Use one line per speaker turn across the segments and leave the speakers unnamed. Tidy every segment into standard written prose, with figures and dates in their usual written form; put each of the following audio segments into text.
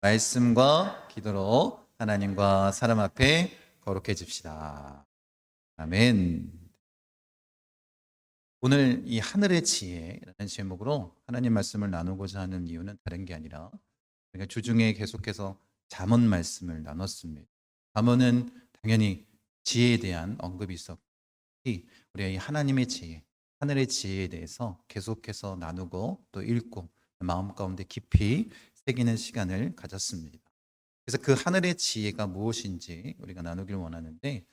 말씀과 기도로 하나님과 사람 앞에 거룩해집시다. 아멘. 오늘 이 하늘의 지혜라는 제목으로 하나님 말씀을 나누고자 하는 이유는 다른 게 아니라 우리가 주중에 계속해서 잠언 말씀을 나눴습니다. 잠언은 당연히 지혜에 대한 언급이 있었고 우리가 이 하나님의 지혜, 하늘의 지혜에 대해서 계속해서 나누고 또 읽고 마음 가운데 깊이 새기는 시간을 가졌습니다. 그래서 그 하늘의 지혜가 무엇인지 우리가 나누길 원하는데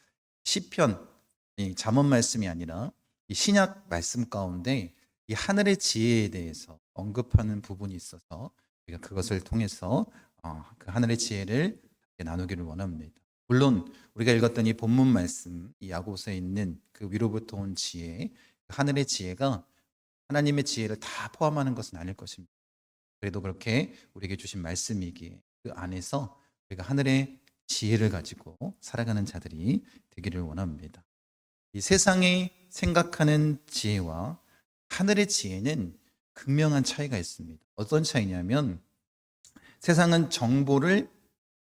시편, 이 잠언 말씀이 아니라 이 신약 말씀 가운데 이 하늘의 지혜에 대해서 언급하는 부분이 있어서 우리가 그것을 통해서 그 하늘의 지혜를 나누기를 원합니다. 물론 우리가 읽었던 이 본문 말씀, 이 야고보서에 있는 그 위로부터 온 지혜, 그 하늘의 지혜가 하나님의 지혜를 다 포함하는 것은 아닐 것입니다. 그래도 그렇게 우리에게 주신 말씀이기에 그 안에서 우리가 하늘의 지혜를 가지고 살아가는 자들이 되기를 원합니다. 이 세상이 생각하는 지혜와 하늘의 지혜는 극명한 차이가 있습니다. 어떤 차이냐면 세상은 정보를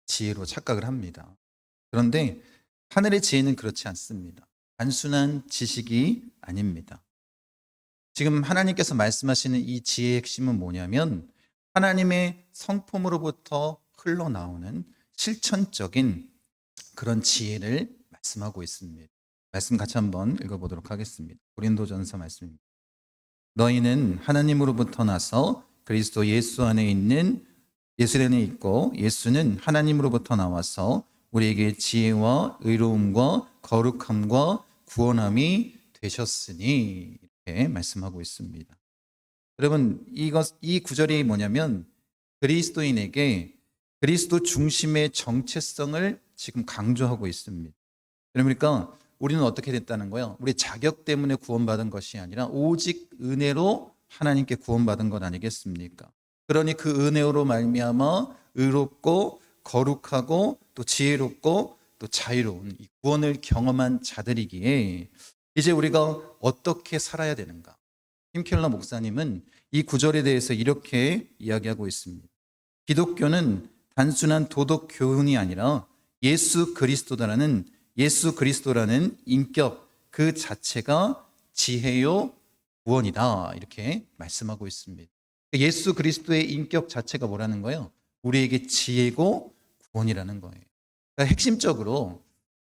지혜로 착각을 합니다. 그런데 하늘의 지혜는 그렇지 않습니다. 단순한 지식이 아닙니다. 지금 하나님께서 말씀하시는 이 지혜의 핵심은 뭐냐면 하나님의 성품으로부터 흘러나오는 실천적인 그런 지혜를 말씀하고 있습니다. 말씀 같이 한번 읽어보도록 하겠습니다. 고린도전서 말씀입니다. 너희는 하나님으로부터 나서 그리스도 예수 안에 있고 예수는 하나님으로부터 나와서 우리에게 지혜와 의로움과 거룩함과 구원함이 되셨으니 이렇게 말씀하고 있습니다. 여러분 이 구절이 뭐냐면 그리스도인에게 그리스도 중심의 정체성을 지금 강조하고 있습니다. 그러니까 우리는 어떻게 됐다는 거예요? 우리 자격 때문에 구원받은 것이 아니라 오직 은혜로 하나님께 구원받은 것 아니겠습니까? 그러니 그 은혜로 말미암아 의롭고 거룩하고 또 지혜롭고 또 자유로운 이 구원을 경험한 자들이기에 이제 우리가 어떻게 살아야 되는가? 팀켈러 목사님은 이 구절에 대해서 이렇게 이야기하고 있습니다. 기독교는 단순한 도덕 교훈이 아니라 예수 그리스도라는 인격 그 자체가 지혜요 구원이다 이렇게 말씀하고 있습니다. 예수 그리스도의 인격 자체가 뭐라는 거예요? 우리에게 지혜고 구원이라는 거예요. 그러니까 핵심적으로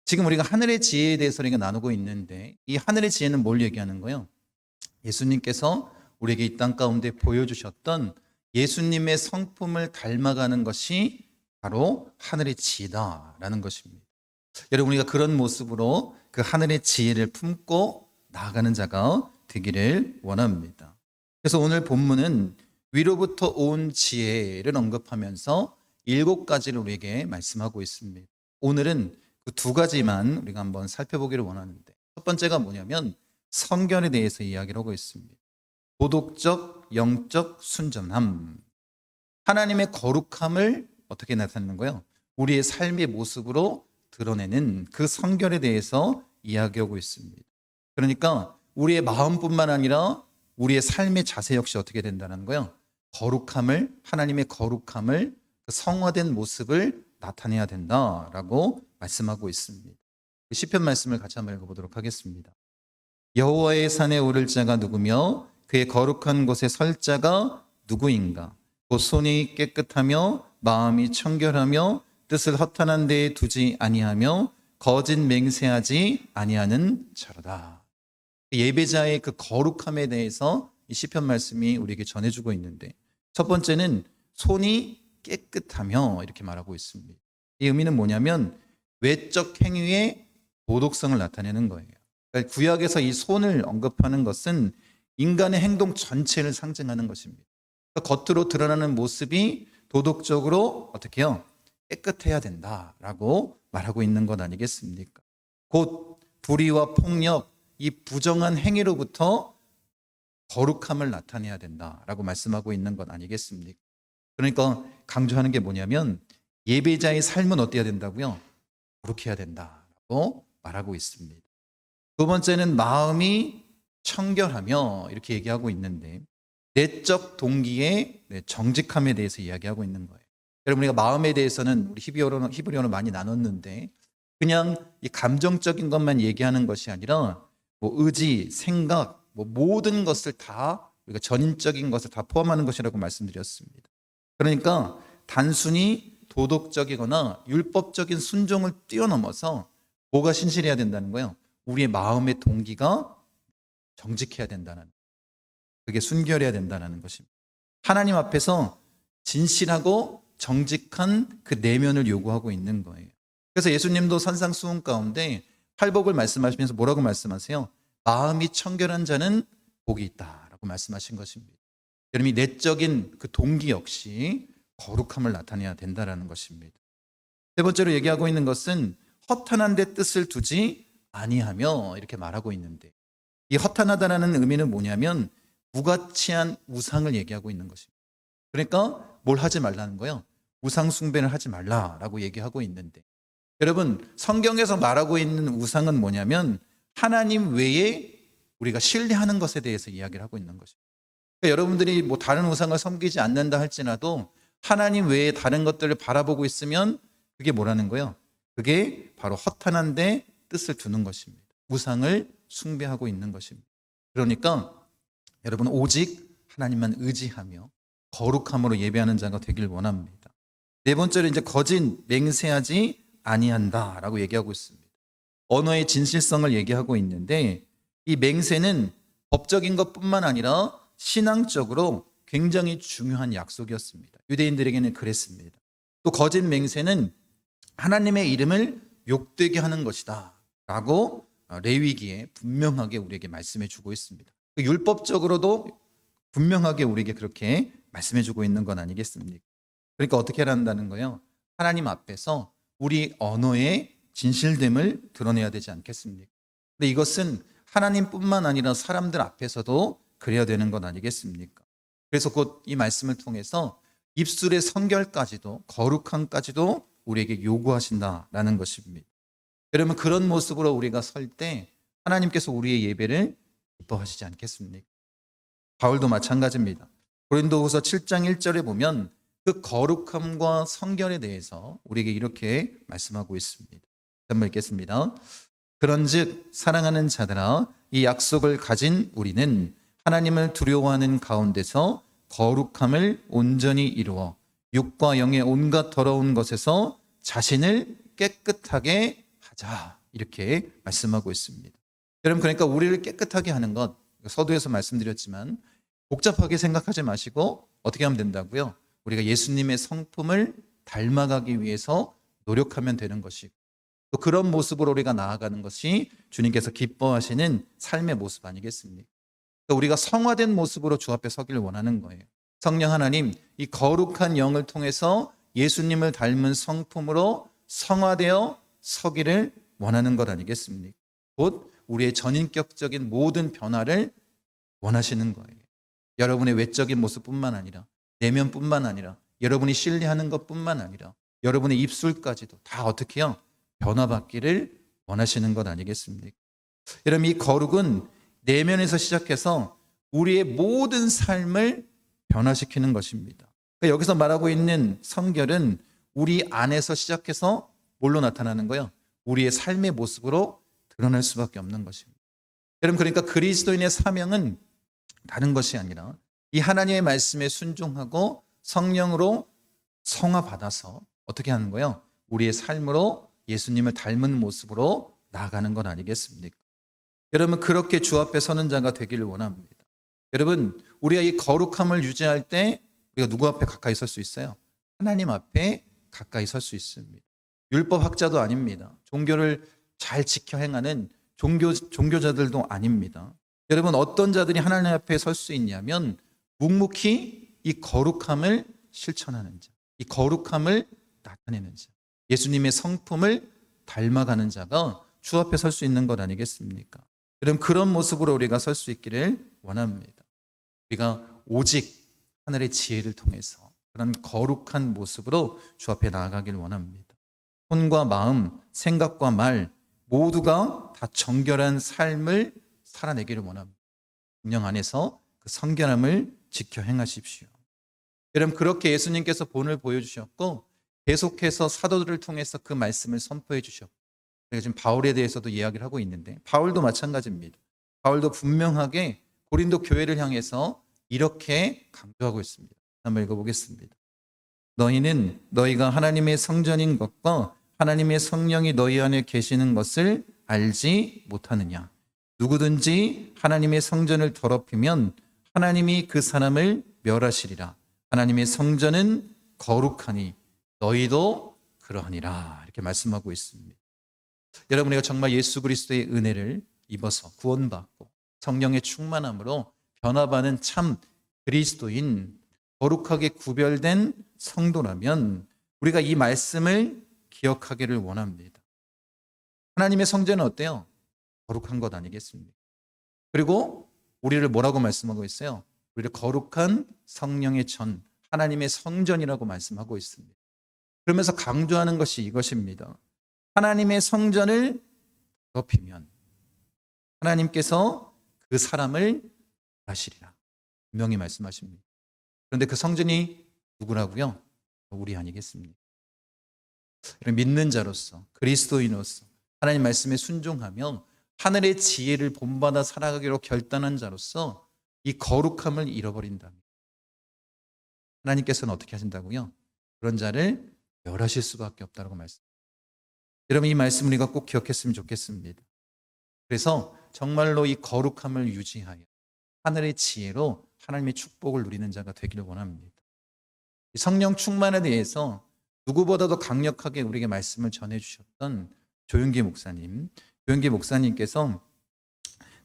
지금 우리가 하늘의 지혜에 대해서 우리가 나누고 있는데 이 하늘의 지혜는 뭘 얘기하는 거예요? 예수님께서 우리에게 이 땅 가운데 보여주셨던 예수님의 성품을 닮아가는 것이 바로 하늘의 지혜다라는 것입니다. 여러분 우리가 그런 모습으로 그 하늘의 지혜를 품고 나아가는 자가 되기를 원합니다. 그래서 오늘 본문은 위로부터 온 지혜를 언급하면서 7가지를 우리에게 말씀하고 있습니다. 오늘은 그 2가지만 우리가 한번 살펴보기를 원하는데 첫 번째가 뭐냐면 성결에 대해서 이야기를 하고 있습니다. 도덕적, 영적 순전함. 하나님의 거룩함을 어떻게 나타내는 거예요? 우리의 삶의 모습으로 드러내는 그 성결에 대해서 이야기하고 있습니다. 그러니까 우리의 마음뿐만 아니라 우리의 삶의 자세 역시 어떻게 된다는 거예요? 하나님의 거룩함을 그 성화된 모습을 나타내야 된다라고 말씀하고 있습니다. 시편 말씀을 같이 한번 읽어보도록 하겠습니다. 여호와의 산에 오를 자가 누구며 그의 거룩한 곳에 설 자가 누구인가? 곧 손이 깨끗하며 마음이 청결하며 뜻을 허탄한 데에 두지 아니하며 거짓 맹세하지 아니하는 자로다. 예배자의 그 거룩함에 대해서 이 시편 말씀이 우리에게 전해주고 있는데 첫 번째는 손이 깨끗하며 이렇게 말하고 있습니다. 이 의미는 뭐냐면 외적 행위의 도덕성을 나타내는 거예요. 그러니까 구약에서 이 손을 언급하는 것은 인간의 행동 전체를 상징하는 것입니다. 그러니까 겉으로 드러나는 모습이 도덕적으로 어떻게 해요? 깨끗해야 된다라고 말하고 있는 것 아니겠습니까? 곧 불의와 폭력, 이 부정한 행위로부터 거룩함을 나타내야 된다라고 말씀하고 있는 것 아니겠습니까? 그러니까 강조하는 게 뭐냐면 예배자의 삶은 어때야 된다고요? 거룩해야 된다라고 말하고 있습니다. 두 번째는 마음이 청결하며 이렇게 얘기하고 있는데 내적 동기의 정직함에 대해서 이야기하고 있는 거예요. 여러분, 우리가 마음에 대해서는 우리 히브리어로 많이 나눴는데, 그냥 이 감정적인 것만 얘기하는 것이 아니라 뭐 의지, 생각, 뭐 모든 것을 다, 우리가 전인적인 것을 다 포함하는 것이라고 말씀드렸습니다. 그러니까 단순히 도덕적이거나 율법적인 순종을 뛰어넘어서 뭐가 신실해야 된다는 거예요? 우리의 마음의 동기가 정직해야 된다는, 그게 순결해야 된다는 것입니다. 하나님 앞에서 진실하고 정직한 그 내면을 요구하고 있는 거예요. 그래서 예수님도 산상수훈 가운데 팔복을 말씀하시면서 뭐라고 말씀하세요? 마음이 청결한 자는 복이 있다라고 말씀하신 것입니다. 여러분, 이 내적인 그 동기 역시 거룩함을 나타내야 된다는 것입니다. 세 번째로 얘기하고 있는 것은 허탄한 데 뜻을 두지 아니하며, 이렇게 말하고 있는데, 이 허탄하다라는 의미는 뭐냐면 무가치한 우상을 얘기하고 있는 것입니다. 그러니까 뭘 하지 말라는 거예요? 우상 숭배를 하지 말라라고 얘기하고 있는데, 여러분, 성경에서 말하고 있는 우상은 뭐냐면 하나님 외에 우리가 신뢰하는 것에 대해서 이야기를 하고 있는 것입니다. 그러니까 여러분들이 뭐 다른 우상을 섬기지 않는다 할지라도 하나님 외에 다른 것들을 바라보고 있으면 그게 뭐라는 거예요? 그게 바로 허탄한데 뜻을 두는 것입니다. 우상을 숭배하고 있는 것입니다. 그러니까 여러분, 오직 하나님만 의지하며 거룩함으로 예배하는 자가 되길 원합니다. 네 번째로 이제 거짓 맹세하지 아니한다라고 얘기하고 있습니다. 언어의 진실성을 얘기하고 있는데, 이 맹세는 법적인 것뿐만 아니라 신앙적으로 굉장히 중요한 약속이었습니다. 유대인들에게는 그랬습니다. 또 거짓 맹세는 하나님의 이름을 욕되게 하는 것이다 라고 레위기에 분명하게 우리에게 말씀해 주고 있습니다. 율법적으로도 분명하게 우리에게 그렇게 말씀해 주고 있는 건 아니겠습니까? 그러니까 어떻게 해야 한다는 거예요? 하나님 앞에서 우리 언어의 진실됨을 드러내야 되지 않겠습니까? 근데 이것은 하나님뿐만 아니라 사람들 앞에서도 그래야 되는 건 아니겠습니까? 그래서 곧 이 말씀을 통해서 입술의 성결까지도, 거룩함까지도 우리에게 요구하신다라는 것입니다. 여러분, 그런 모습으로 우리가 설 때 하나님께서 우리의 예배를 기뻐하시지 않겠습니까? 바울도 마찬가지입니다. 고린도후서 7장 1절에 보면 그 거룩함과 성결에 대해서 우리에게 이렇게 말씀하고 있습니다. 한번 읽겠습니다. 그런즉 사랑하는 자들아, 이 약속을 가진 우리는 하나님을 두려워하는 가운데서 거룩함을 온전히 이루어 육과 영의 온갖 더러운 것에서 자신을 깨끗하게 하자, 이렇게 말씀하고 있습니다. 여러분, 그러니까 우리를 깨끗하게 하는 것, 서두에서 말씀드렸지만 복잡하게 생각하지 마시고 어떻게 하면 된다고요? 우리가 예수님의 성품을 닮아가기 위해서 노력하면 되는 것이고, 또 그런 모습으로 우리가 나아가는 것이 주님께서 기뻐하시는 삶의 모습 아니겠습니까? 그러니까 우리가 성화된 모습으로 주 앞에 서기를 원하는 거예요. 성령 하나님, 이 거룩한 영을 통해서 예수님을 닮은 성품으로 성화되어 서기를 원하는 것 아니겠습니까? 곧 우리의 전인격적인 모든 변화를 원하시는 거예요. 여러분의 외적인 모습뿐만 아니라, 내면뿐만 아니라, 여러분이 신뢰하는 것뿐만 아니라 여러분의 입술까지도 다 어떻게 해요? 변화받기를 원하시는 것 아니겠습니까? 여러분, 이 거룩은 내면에서 시작해서 우리의 모든 삶을 변화시키는 것입니다. 그러니까 여기서 말하고 있는 성결은 우리 안에서 시작해서 뭘로 나타나는 거예요? 우리의 삶의 모습으로 드러날 수밖에 없는 것입니다. 여러분, 그러니까 그리스도인의 사명은 다른 것이 아니라 이 하나님의 말씀에 순종하고 성령으로 성화받아서 어떻게 하는 거예요? 우리의 삶으로 예수님을 닮은 모습으로 나아가는 건 아니겠습니까? 여러분, 그렇게 주 앞에 서는 자가 되기를 원합니다. 여러분, 우리가 이 거룩함을 유지할 때 우리가 누구 앞에 가까이 설 수 있어요? 하나님 앞에 가까이 설 수 있습니다. 율법학자도 아닙니다. 종교를 잘 지켜 행하는 종교자들도 아닙니다. 여러분, 어떤 자들이 하나님 앞에 설 수 있냐면 묵묵히 이 거룩함을 실천하는 자, 이 거룩함을 나타내는 자, 예수님의 성품을 닮아가는 자가 주 앞에 설 수 있는 것 아니겠습니까? 여러분, 그런 모습으로 우리가 설 수 있기를 원합니다. 우리가 오직 하늘의 지혜를 통해서 그런 거룩한 모습으로 주 앞에 나아가길 원합니다. 손과 마음, 생각과 말 모두가 다 정결한 삶을 살아내기를 원합니다. 성령 안에서 그 성결함을 지켜 행하십시오. 여러분 그렇게 예수님께서 본을 보여주셨고 계속해서 사도들을 통해서 그 말씀을 선포해 주셨고 우리가 지금 바울에 대해서도 이야기를 하고 있는데 바울도 마찬가지입니다. 바울도 분명하게 고린도 교회를 향해서 이렇게 강조하고 있습니다. 한번 읽어보겠습니다. 너희는 너희가 하나님의 성전인 것과 하나님의 성령이 너희 안에 계시는 것을 알지 못하느냐. 누구든지 하나님의 성전을 더럽히면 하나님이 그 사람을 멸하시리라. 하나님의 성전은 거룩하니 너희도 그러하니라. 이렇게 말씀하고 있습니다. 여러분 우리가 정말 예수 그리스도의 은혜를 입어서 구원받고 성령의 충만함으로 변화받은 참 그리스도인 거룩하게 구별된 성도라면 우리가 이 말씀을 기억하기를 원합니다. 하나님의 성전은 어때요? 거룩한 것 아니겠습니까? 그리고 우리를 뭐라고 말씀하고 있어요? 우리를 거룩한 성령의 전, 하나님의 성전이라고 말씀하고 있습니다. 그러면서 강조하는 것이 이것입니다. 하나님의 성전을 더럽히면 하나님께서 그 사람을 하시리라. 분명히 말씀하십니다. 그런데 그 성전이 누구라고요? 우리 아니겠습니까? 믿는 자로서 그리스도인으로서 하나님 말씀에 순종하며 하늘의 지혜를 본받아 살아가기로 결단한 자로서 이 거룩함을 잃어버린다면 하나님께서는 어떻게 하신다고요? 그런 자를 멸하실 수밖에 없다고 말씀합니다. 여러분 이 말씀 우리가 꼭 기억했으면 좋겠습니다. 그래서 정말로 이 거룩함을 유지하여 하늘의 지혜로 하나님의 축복을 누리는 자가 되기를 원합니다. 성령 충만에 대해서 누구보다도 강력하게 우리에게 말씀을 전해주셨던 조윤기 목사님께서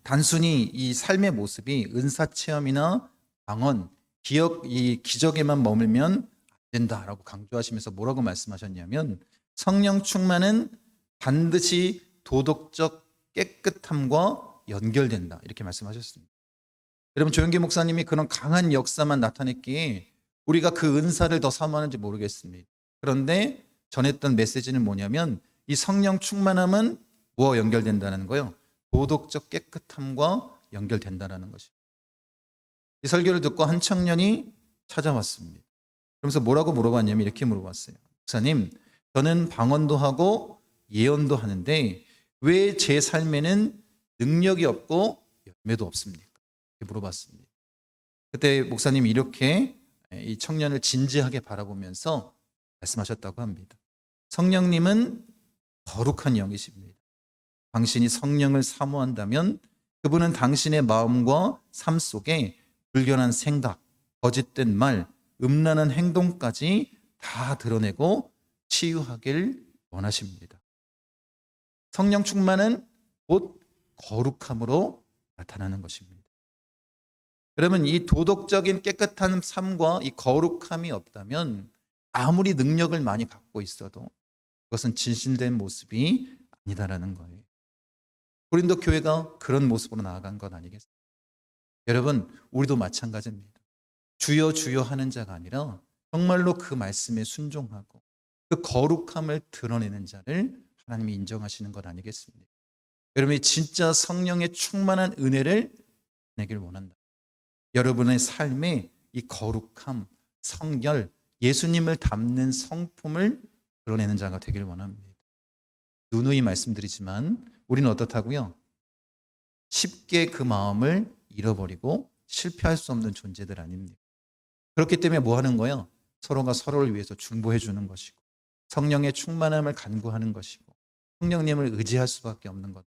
단순히 이 삶의 모습이 은사 체험이나 방언, 이 기적에만 머물면 안 된다라고 강조하시면서 뭐라고 말씀하셨냐면 성령 충만은 반드시 도덕적 깨끗함과 연결된다 이렇게 말씀하셨습니다. 여러분 조윤기 목사님이 그런 강한 역사만 나타냈기에 우리가 그 은사를 더 사모하는지 모르겠습니다. 그런데 전했던 메시지는 뭐냐면 이 성령 충만함은 뭐와 연결된다는 거예요? 도덕적 깨끗함과 연결된다는 것입니다. 이 설교를 듣고 한 청년이 찾아왔습니다. 그러면서 뭐라고 물어봤냐면 이렇게 물어봤어요. 목사님, 저는 방언도 하고 예언도 하는데 왜 제 삶에는 능력이 없고 열매도 없습니까? 이렇게 물어봤습니다. 그때 목사님이 이렇게 이 청년을 진지하게 바라보면서 말씀하셨다고 합니다. 성령님은 거룩한 영이십니다. 당신이 성령을 사모한다면 그분은 당신의 마음과 삶 속에 불견한 생각, 거짓된 말, 음란한 행동까지 다 드러내고 치유하길 원하십니다. 성령 충만은 곧 거룩함으로 나타나는 것입니다. 여러분 이 도덕적인 깨끗한 삶과 이 거룩함이 없다면 아무리 능력을 많이 갖고 있어도 그것은 진실된 모습이 아니다라는 거예요. 고린도 교회가 그런 모습으로 나아간 건 아니겠습니까? 여러분 우리도 마찬가지입니다. 주여 주여 하는 자가 아니라 정말로 그 말씀에 순종하고 그 거룩함을 드러내는 자를 하나님이 인정하시는 것 아니겠습니까? 여러분이 진짜 성령의 충만한 은혜를 내길 원한다. 여러분의 삶에 이 거룩함, 성결, 예수님을 담는 성품을 드러내는 자가 되길 원합니다. 누누이 말씀드리지만 우리는 어떻다고요? 쉽게 그 마음을 잃어버리고 실패할 수 없는 존재들 아닙니까? 그렇기 때문에 뭐 하는 거예요? 서로가 서로를 위해서 중보해 주는 것이고 성령의 충만함을 간구하는 것이고 성령님을 의지할 수밖에 없는 것.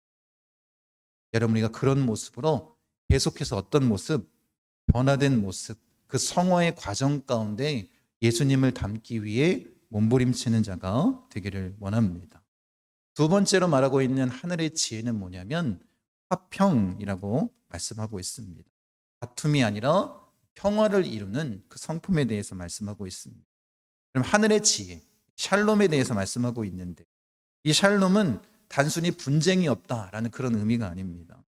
여러분 우리가 그런 모습으로 계속해서 어떤 모습? 변화된 모습, 그 성화의 과정 가운데 예수님을 닮기 위해 몸부림치는 자가 되기를 원합니다. 두 번째로 말하고 있는 하늘의 지혜는 뭐냐면 화평이라고 말씀하고 있습니다. 다툼이 아니라 평화를 이루는 그 성품에 대해서 말씀하고 있습니다. 그럼 하늘의 지혜, 샬롬에 대해서 말씀하고 있는데 이 샬롬은 단순히 분쟁이 없다라는 그런 의미가 아닙니다.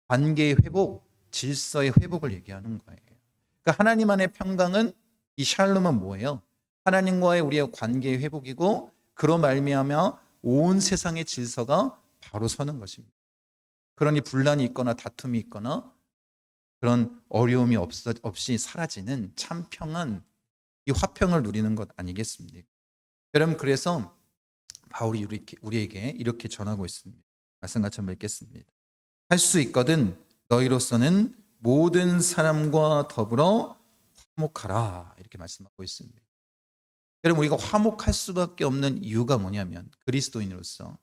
관계의 회복, 질서의 회복을 얘기하는 거예요. 그러니까 하나님 안의 평강은 이 샬롬은 뭐예요? 하나님과의 우리의 관계의 회복이고 그로 말미암아 온 세상의 질서가 바로 서는 것입니다. 그러니 분란이 있거나 다툼이 있거나 그런 어려움이 없이 사라지는 참 평안, 이 화평을 누리는 것 아니겠습니까? 여러분, 그래서 바울이 우리에게 이렇게 전하고 있습니다. 말씀 같이 한번 읽겠습니다. 할 수 있거든 너희로서는 모든 사람과 더불어 화목하라, 이렇게 말씀하고 있습니다. 여러분, 우리가 화목할 수밖에 없는 이유가 뭐냐면 그리스도인으로서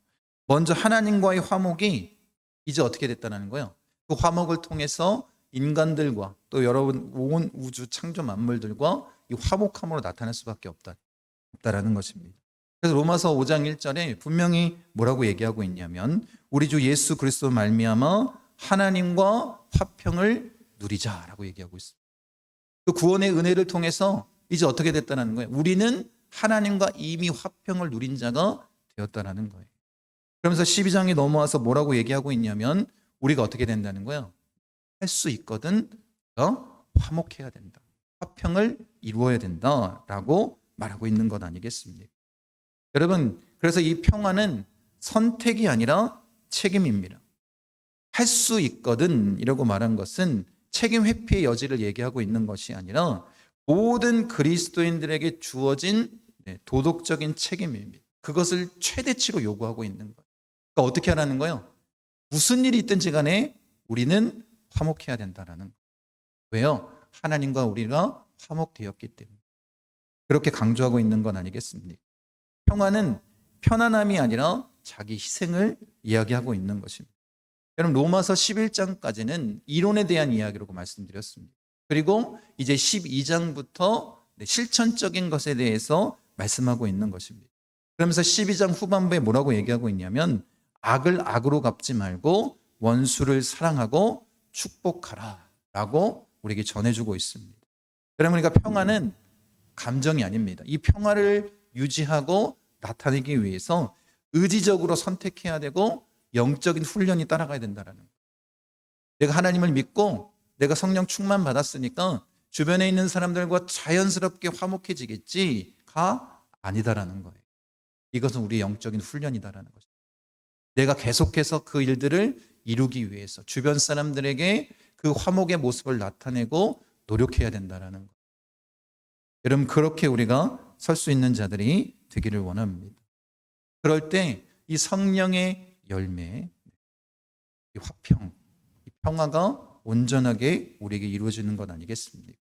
먼저 하나님과의 화목이 이제 어떻게 됐다는 거예요? 그 화목을 통해서 인간들과 또 여러분 온 우주 창조 만물들과 이 화목함으로 나타날 수밖에 없다라는 것입니다. 그래서 로마서 5장 1절에 분명히 뭐라고 얘기하고 있냐면 우리 주 예수 그리스도 말미암아 하나님과 화평을 누리자라고 얘기하고 있습니다. 그 구원의 은혜를 통해서 이제 어떻게 됐다는 거예요? 우리는 하나님과 이미 화평을 누린 자가 되었다는 거예요. 그러면서 12장에 넘어와서 뭐라고 얘기하고 있냐면 우리가 어떻게 된다는 거예요? 할 수 있거든 화목해야 된다. 화평을 이루어야 된다라고 말하고 있는 것 아니겠습니까? 여러분, 그래서 이 평화는 선택이 아니라 책임입니다. 할 수 있거든 이라고 말한 것은 책임 회피의 여지를 얘기하고 있는 것이 아니라 모든 그리스도인들에게 주어진 도덕적인 책임입니다. 그것을 최대치로 요구하고 있는 거예요. 그러니까 어떻게 하라는 거예요? 무슨 일이 있든지 간에 우리는 화목해야 된다라는 거예요. 왜요? 하나님과 우리가 화목되었기 때문에. 그렇게 강조하고 있는 건 아니겠습니까? 평화는 편안함이 아니라 자기 희생을 이야기하고 있는 것입니다. 여러분, 로마서 11장까지는 이론에 대한 이야기라고 말씀드렸습니다. 그리고 이제 12장부터 실천적인 것에 대해서 말씀하고 있는 것입니다. 그러면서 12장 후반부에 뭐라고 얘기하고 있냐면 악을 악으로 갚지 말고 원수를 사랑하고 축복하라 라고 우리에게 전해주고 있습니다. 여러분, 우리가 평화는 감정이 아닙니다. 이 평화를 유지하고 나타내기 위해서 의지적으로 선택해야 되고 영적인 훈련이 따라가야 된다는 거예요. 내가 하나님을 믿고 내가 성령 충만 받았으니까 주변에 있는 사람들과 자연스럽게 화목해지겠지가 아니다라는 거예요. 이것은 우리의 영적인 훈련이다라는 것입니다. 내가 계속해서 그 일들을 이루기 위해서 주변 사람들에게 그 화목의 모습을 나타내고 노력해야 된다라는 거예요. 여러분, 그렇게 우리가 설 수 있는 자들이 되기를 원합니다. 그럴 때 이 성령의 열매, 이 화평, 이 평화가 온전하게 우리에게 이루어지는 것 아니겠습니까?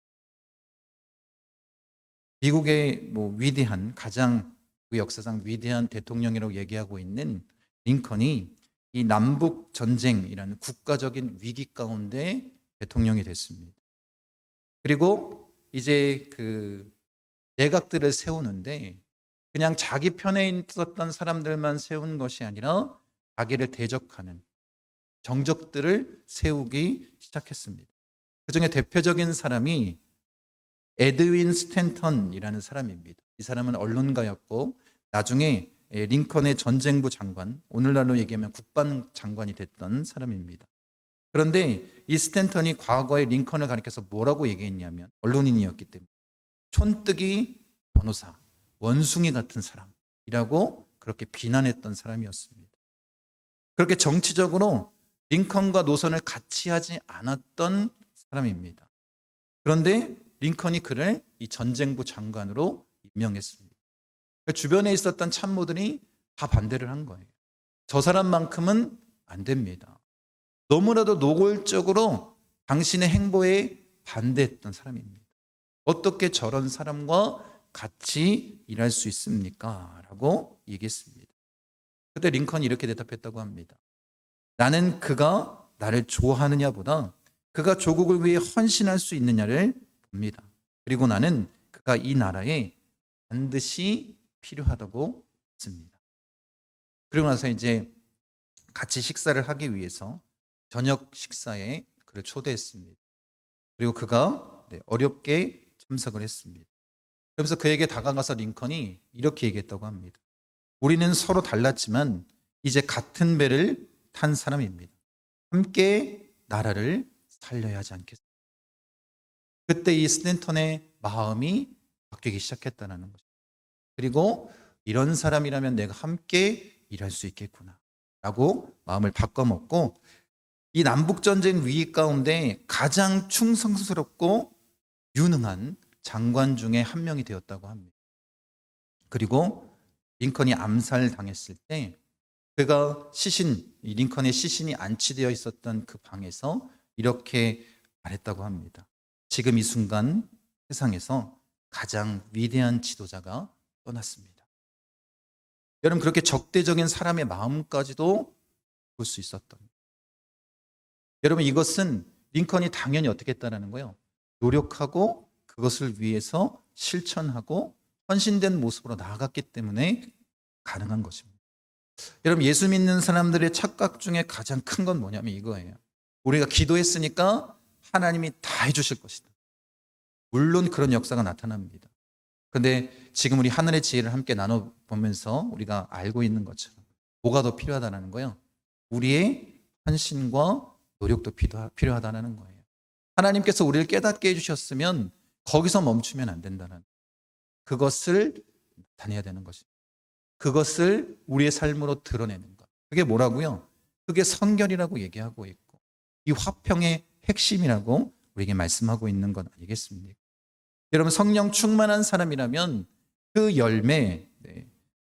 미국의 위대한 가장 그 역사상 위대한 대통령이라고 얘기하고 있는 링컨이 이 남북 전쟁이라는 국가적인 위기 가운데 대통령이 됐습니다. 그리고 이제 그 내각들을 세우는데 그냥 자기 편에 있었던 사람들만 세운 것이 아니라 자기를 대적하는 정적들을 세우기 시작했습니다. 그중에 대표적인 사람이 에드윈 스탠턴이라는 사람입니다. 이 사람은 언론가였고 나중에 링컨의 전쟁부 장관, 오늘날로 얘기하면 국방장관이 됐던 사람입니다. 그런데 이 스탠턴이 과거에 링컨을 가리켜서 뭐라고 얘기했냐면 언론인이었기 때문에 촌뜨기 변호사, 원숭이 같은 사람이라고 그렇게 비난했던 사람이었습니다. 그렇게 정치적으로 링컨과 노선을 같이 하지 않았던 사람입니다. 그런데 링컨이 그를 이 전쟁부 장관으로 임명했습니다. 주변에 있었던 참모들이 다 반대를 한 거예요. 저 사람만큼은 안 됩니다. 너무나도 노골적으로 당신의 행보에 반대했던 사람입니다. 어떻게 저런 사람과 같이 일할 수 있습니까? 라고 얘기했습니다. 그때 링컨이 이렇게 대답했다고 합니다. 나는 그가 나를 좋아하느냐보다 그가 조국을 위해 헌신할 수 있느냐를 봅니다. 그리고 나는 그가 이 나라에 반드시 필요하다고 믿습니다. 그리고 나서 이제 같이 식사를 하기 위해서 저녁 식사에 그를 초대했습니다. 그리고 그가 어렵게 참석을 했습니다. 그러면서 그에게 다가가서 링컨이 이렇게 얘기했다고 합니다. 우리는 서로 달랐지만 이제 같은 배를 탄 사람입니다. 함께 나라를 살려야 하지 않겠습니까? 그때 이 스탠턴의 마음이 바뀌기 시작했다는 것입니다. 그리고 이런 사람이라면 내가 함께 일할 수 있겠구나 라고 마음을 바꿔먹고 이 남북전쟁 위기 가운데 가장 충성스럽고 유능한 장관 중에 한 명이 되었다고 합니다. 그리고 링컨이 암살당했을 때 그가 이 링컨의 시신이 안치되어 있었던 그 방에서 이렇게 말했다고 합니다. 지금 이 순간 세상에서 가장 위대한 지도자가 떠났습니다. 여러분, 그렇게 적대적인 사람의 마음까지도 볼 수 있었던. 여러분, 이것은 링컨이 당연히 어떻게 했다는 거예요? 노력하고 그것을 위해서 실천하고 헌신된 모습으로 나아갔기 때문에 가능한 것입니다. 여러분, 예수 믿는 사람들의 착각 중에 가장 큰 건 뭐냐면 이거예요. 우리가 기도했으니까 하나님이 다 해주실 것이다. 물론 그런 역사가 나타납니다. 그런데 지금 우리 하늘의 지혜를 함께 나눠보면서 우리가 알고 있는 것처럼 뭐가 더 필요하다는 거예요? 우리의 헌신과 노력도 필요하다는 거예요. 하나님께서 우리를 깨닫게 해주셨으면 거기서 멈추면 안 된다는, 그것을 나타내야 되는 것입니다. 그것을 우리의 삶으로 드러내는 것. 그게 뭐라고요? 그게 성결이라고 얘기하고 있고 이 화평의 핵심이라고 우리에게 말씀하고 있는 것 아니겠습니까? 여러분, 성령 충만한 사람이라면 그 열매,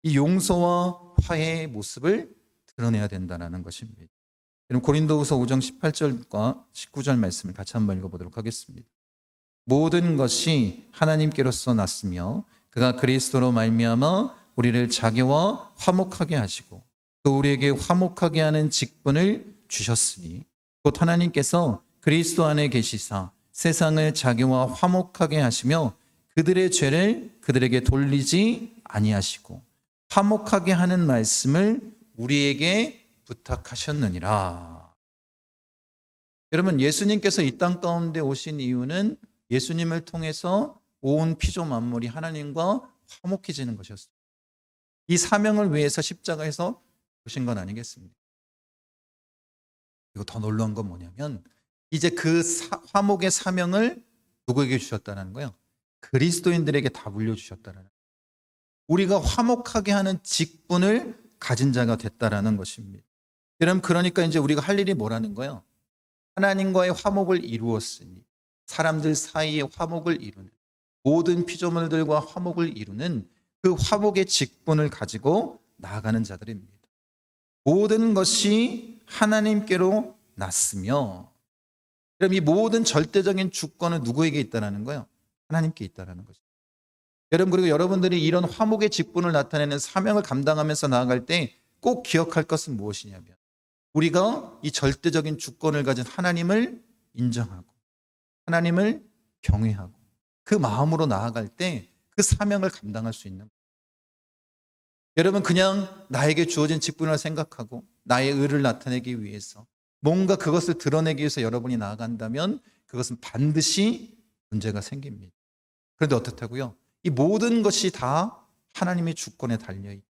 이 용서와 화해의 모습을 드러내야 된다는 것입니다. 여러분, 고린도후서 5장 18절과 19절 말씀을 같이 한번 읽어보도록 하겠습니다. 모든 것이 하나님께로서 났으며 그가 그리스도로 말미암아 우리를 자기와 화목하게 하시고 또 우리에게 화목하게 하는 직분을 주셨으니 곧 하나님께서 그리스도 안에 계시사 세상을 자기와 화목하게 하시며 그들의 죄를 그들에게 돌리지 아니하시고 화목하게 하는 말씀을 우리에게 부탁하셨느니라. 여러분, 예수님께서 이 땅 가운데 오신 이유는 예수님을 통해서 온 피조 만물이 하나님과 화목해지는 것이었습니다. 이 사명을 위해서 십자가에서 오신 건 아니겠습니까? 그리고 더 놀라운 건 뭐냐면 이제 그 화목의 사명을 누구에게 주셨다는 거예요? 그리스도인들에게 다 물려주셨다는 거예요. 우리가 화목하게 하는 직분을 가진 자가 됐다라는 것입니다. 여러분, 그러니까 이제 우리가 할 일이 뭐라는 거예요? 하나님과의 화목을 이루었으니 사람들 사이의 화목을 이루는, 모든 피조물들과 화목을 이루는 그 화목의 직분을 가지고 나아가는 자들입니다. 모든 것이 하나님께로 났으며, 그럼 이 모든 절대적인 주권은 누구에게 있다는 거예요? 하나님께 있다는 것입니다. 여러분, 그리고 여러분들이 이런 화목의 직분을 나타내는 사명을 감당하면서 나아갈 때 꼭 기억할 것은 무엇이냐면 우리가 이 절대적인 주권을 가진 하나님을 인정하고 하나님을 경외하고 그 마음으로 나아갈 때 그 사명을 감당할 수 있는 거예요. 여러분, 그냥 나에게 주어진 직분을 생각하고 나의 의를 나타내기 위해서 뭔가 그것을 드러내기 위해서 여러분이 나아간다면 그것은 반드시 문제가 생깁니다. 그런데 어떻다고요? 이 모든 것이 다 하나님의 주권에 달려있고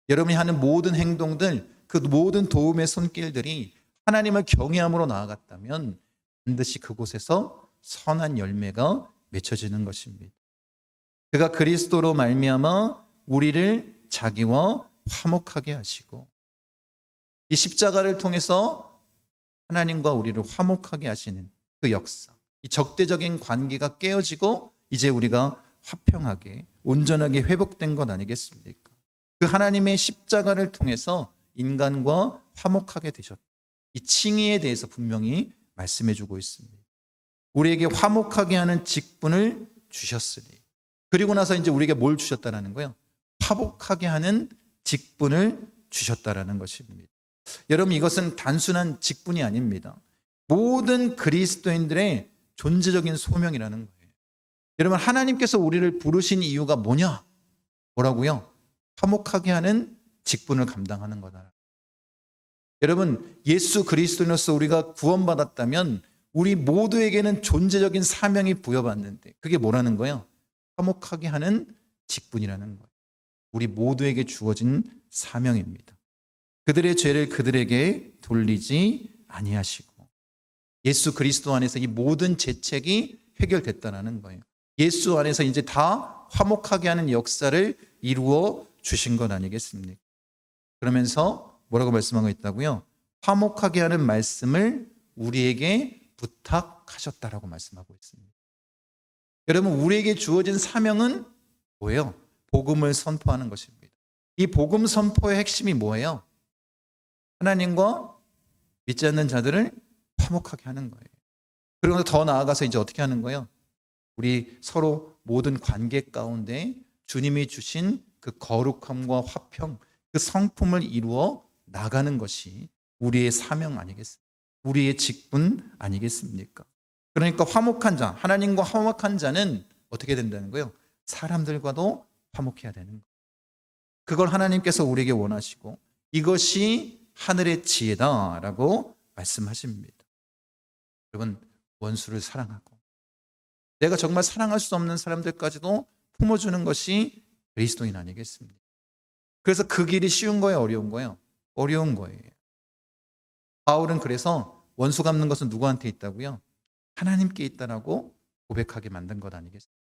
여러분이 하는 모든 행동들, 그 모든 도움의 손길들이 하나님을 경외함으로 나아갔다면 반드시 그곳에서 선한 열매가 맺혀지는 것입니다. 그가 그리스도로 말미암아 우리를 자기와 화목하게 하시고 이 십자가를 통해서 하나님과 우리를 화목하게 하시는 그 역사, 이 적대적인 관계가 깨어지고 이제 우리가 화평하게 온전하게 회복된 것 아니겠습니까? 그 하나님의 십자가를 통해서 인간과 화목하게 되셨다. 이 칭의에 대해서 분명히 말씀해 주고 있습니다. 우리에게 화목하게 하는 직분을 주셨으니, 그리고 나서 이제 우리에게 뭘 주셨다는 거예요? 화목하게 하는 직분을 주셨다라는 것입니다. 여러분, 이것은 단순한 직분이 아닙니다. 모든 그리스도인들의 존재적인 소명이라는 거예요. 여러분, 하나님께서 우리를 부르신 이유가 뭐냐? 뭐라고요? 화목하게 하는 직분을 감당하는 거다. 여러분, 예수 그리스도인으로서 우리가 구원받았다면 우리 모두에게는 존재적인 사명이 부여받는데 그게 뭐라는 거예요? 화목하게 하는 직분이라는 거예요. 우리 모두에게 주어진 사명입니다. 그들의 죄를 그들에게 돌리지 아니하시고 예수 그리스도 안에서 이 모든 죄책이 해결됐다는 거예요. 예수 안에서 이제 다 화목하게 하는 역사를 이루어 주신 것 아니겠습니까? 그러면서 뭐라고 말씀하고 있다고요? 화목하게 하는 말씀을 우리에게 부탁하셨다라고 말씀하고 있습니다. 여러분, 우리에게 주어진 사명은 뭐예요? 복음을 선포하는 것입니다. 이 복음 선포의 핵심이 뭐예요? 하나님과 믿지 않는 자들을 화목하게 하는 거예요. 그리고 더 나아가서 이제 어떻게 하는 거예요? 우리 서로 모든 관계 가운데 주님이 주신 그 거룩함과 화평, 그 성품을 이루어 나가는 것이 우리의 사명 아니겠습니까? 우리의 직분 아니겠습니까? 그러니까 화목한 자, 하나님과 화목한 자는 어떻게 된다는 거예요? 사람들과도 화목해야 되는 거예요. 그걸 하나님께서 우리에게 원하시고 이것이 하늘의 지혜다라고 말씀하십니다. 여러분, 원수를 사랑하고 내가 정말 사랑할 수 없는 사람들까지도 품어주는 것이 그리스도인 아니겠습니까? 그래서 그 길이 쉬운 거예요, 어려운 거예요? 어려운 거예요. 바울은 그래서 원수 갚는 것은 누구한테 있다고요? 하나님께 있다라고 고백하게 만든 것 아니겠습니까?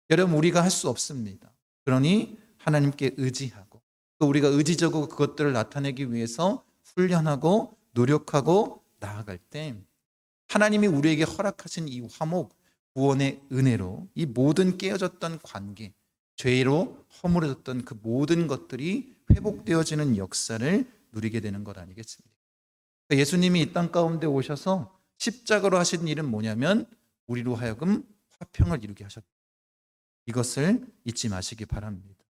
여러분, 우리가 할 수 없습니다. 그러니 하나님께 의지하고 또 우리가 의지적으로 그것들을 나타내기 위해서 훈련하고 노력하고 나아갈 때 하나님이 우리에게 허락하신 이 화목, 구원의 은혜로 이 모든 깨어졌던 관계, 죄로 허물어졌던 그 모든 것들이 회복되어지는 역사를 누리게 되는 것 아니겠습니까? 예수님이 이 땅 가운데 오셔서 십자가로 하신 일은 뭐냐면 우리로 하여금 화평을 이루게 하셨다. 이것을 잊지 마시기 바랍니다.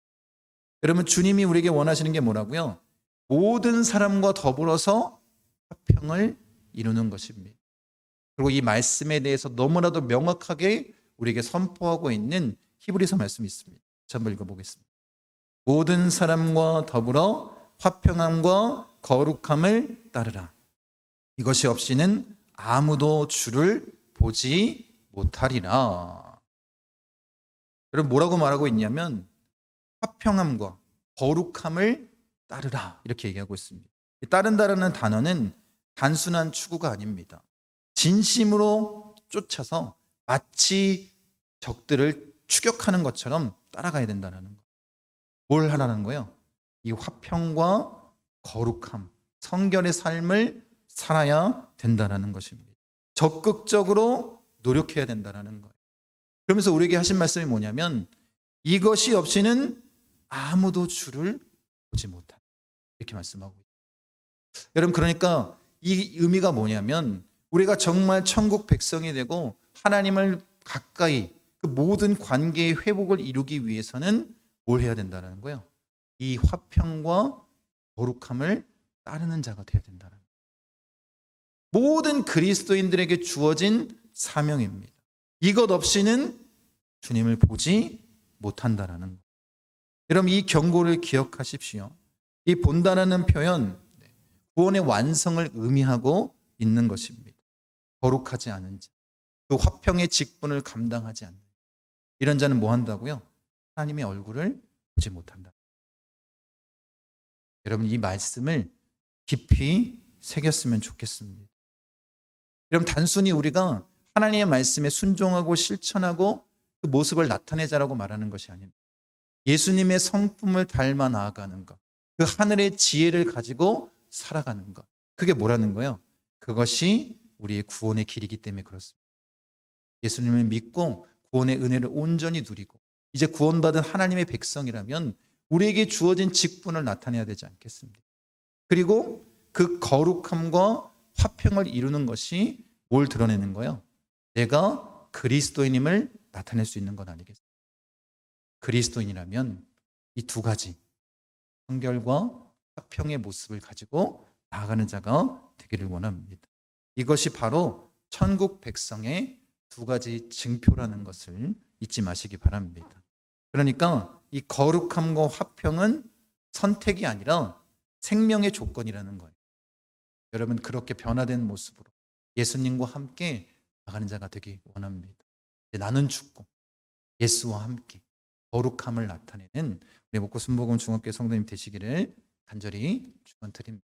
여러분, 주님이 우리에게 원하시는 게 뭐라고요? 모든 사람과 더불어서 화평을 이루는 것입니다. 그리고 이 말씀에 대해서 너무나도 명확하게 우리에게 선포하고 있는 히브리서 말씀이 있습니다. 한번 읽어보겠습니다. 모든 사람과 더불어 화평함과 거룩함을 따르라. 이것이 없이는 아무도 주를 보지 못하리라. 여러분, 뭐라고 말하고 있냐면 화평함과 거룩함을 따르라 이렇게 얘기하고 있습니다. 따른다라는 단어는 단순한 추구가 아닙니다. 진심으로 쫓아서 마치 적들을 추격하는 것처럼 따라가야 된다는 거. 뭘 하라는 거예요? 이 화평과 거룩함, 성결의 삶을 살아야 된다는 것입니다. 적극적으로 노력해야 된다는 거예요. 그러면서 우리에게 하신 말씀이 뭐냐면 이것이 없이는 아무도 주를 보지 못한다. 이렇게 말씀하고 있어요. 여러분, 그러니까 이 의미가 뭐냐면 우리가 정말 천국 백성이 되고 하나님을 가까이 그 모든 관계의 회복을 이루기 위해서는 뭘 해야 된다는 거예요? 이 화평과 거룩함을 따르는 자가 되어야 된다는 거예요. 모든 그리스도인들에게 주어진 사명입니다. 이것 없이는 주님을 보지 못한다는 거예요. 여러분, 이 경고를 기억하십시오. 이 본다라는 표현, 구원의 완성을 의미하고 있는 것입니다. 거룩하지 않은 자, 그 화평의 직분을 감당하지 않는 이런 자는 뭐 한다고요? 하나님의 얼굴을 보지 못한다. 여러분, 이 말씀을 깊이 새겼으면 좋겠습니다. 여러분, 단순히 우리가 하나님의 말씀에 순종하고 실천하고 그 모습을 나타내자라고 말하는 것이 아닙니다. 예수님의 성품을 닮아 나아가는 것, 그 하늘의 지혜를 가지고 살아가는 것, 그게 뭐라는 거예요? 그것이 우리의 구원의 길이기 때문에 그렇습니다. 예수님을 믿고 구원의 은혜를 온전히 누리고 이제 구원받은 하나님의 백성이라면 우리에게 주어진 직분을 나타내야 되지 않겠습니까? 그리고 그 거룩함과 화평을 이루는 것이 뭘 드러내는 거예요? 내가 그리스도인임을 나타낼 수 있는 것 아니겠습니까? 그리스도인이라면 이 두 가지, 성결과 화평의 모습을 가지고 나아가는 자가 되기를 원합니다. 이것이 바로 천국 백성의 두 가지 증표라는 것을 잊지 마시기 바랍니다. 그러니까 이 거룩함과 화평은 선택이 아니라 생명의 조건이라는 거예요. 여러분, 그렇게 변화된 모습으로 예수님과 함께 나가는 자가 되기 원합니다. 나는 죽고 예수와 함께 거룩함을 나타내는 우리 목고 순복음 중학교 성도님 되시기를 간절히 축원드립니다.